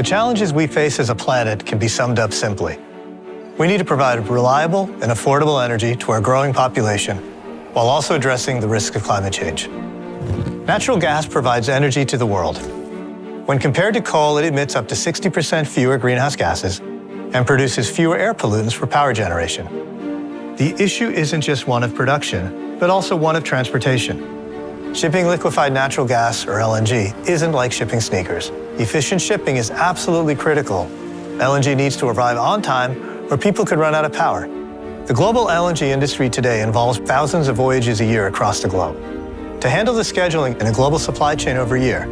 challenges we face as a planet can be summed up simply. We need to provide reliable and affordable energy to our growing population while also addressing the risk of climate change. Natural gas provides energy to the world. When compared to coal, it emits up to 60% fewer greenhouse gases and produces fewer air pollutants for power generation. The issue isn't just one of production, but also one of transportation. Shipping liquefied natural gas, or LNG, isn't like shipping sneakers. Efficient shipping is absolutely critical. LNG needs to arrive on time, or people could run out of power. The global LNG industry today involves thousands of voyages a year across the globe. To handle the scheduling in a global supply chain over a year,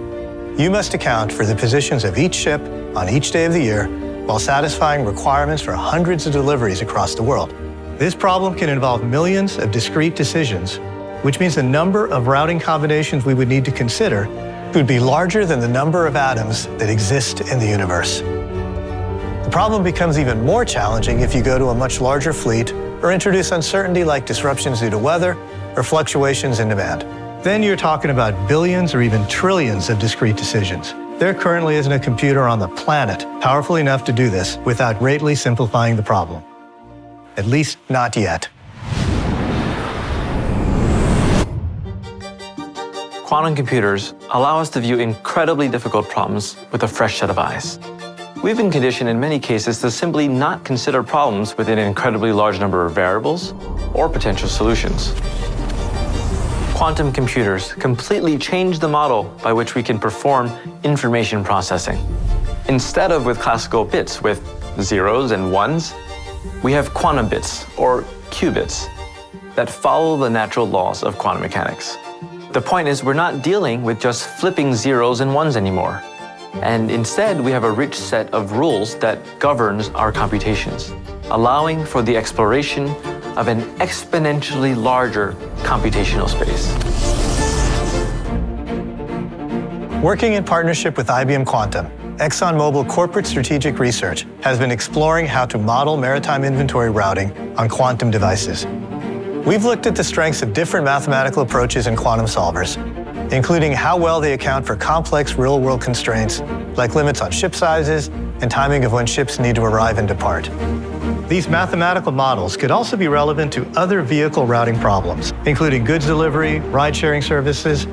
you must account for the positions of each ship on each day of the year while satisfying requirements for hundreds of deliveries across the world. This problem can involve millions of discrete decisions, which means the number of routing combinations we would need to consider would be larger than the number of atoms that exist in the universe. The problem becomes even more challenging if you go to a much larger fleet or introduce uncertainty like disruptions due to weather or fluctuations in demand. Then you're talking about billions or even trillions of discrete decisions. There currently isn't a computer on the planet powerful enough to do this without greatly simplifying the problem. At least not yet. Quantum computers allow us to view incredibly difficult problems with a fresh set of eyes. We've been conditioned in many cases to simply not consider problems with an incredibly large number of variables or potential solutions. Quantum computers completely change the model by which we can perform information processing. Instead of with classical bits with zeros and ones, we have quantum bits, or qubits, that follow the natural laws of quantum mechanics. The point is, we're not dealing with just flipping zeros and ones anymore. And instead, we have a rich set of rules that governs our computations, allowing for the exploration of an exponentially larger computational space. Working in partnership with IBM Quantum, Exxon Mobil Corporate Strategic Research has been exploring how to model maritime inventory routing on quantum devices. We've looked at the strengths of different mathematical approaches in quantum solvers, including how well they account for complex real-world constraints like limits on ship sizes and timing of when ships need to arrive and depart. These mathematical models could also be relevant to other vehicle routing problems, including goods delivery, ride-sharing services,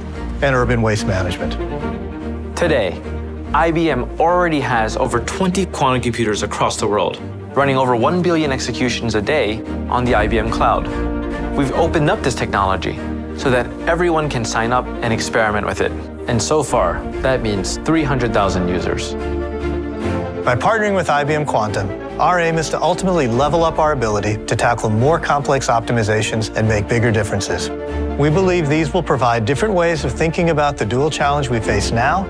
and urban waste management. Today, IBM already has over 20 quantum computers across the world, running over 1 billion executions a day on the IBM cloud. We've opened up this technology so that everyone can sign up and experiment with it. And so far, that means 300,000 users. By partnering with IBM Quantum, our aim is to ultimately level up our ability to tackle more complex optimizations and make bigger differences. We believe these will provide different ways of thinking about the dual challenge we face now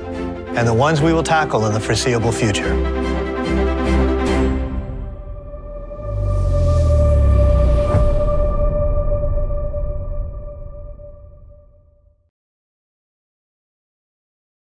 and the ones we will tackle in the foreseeable future.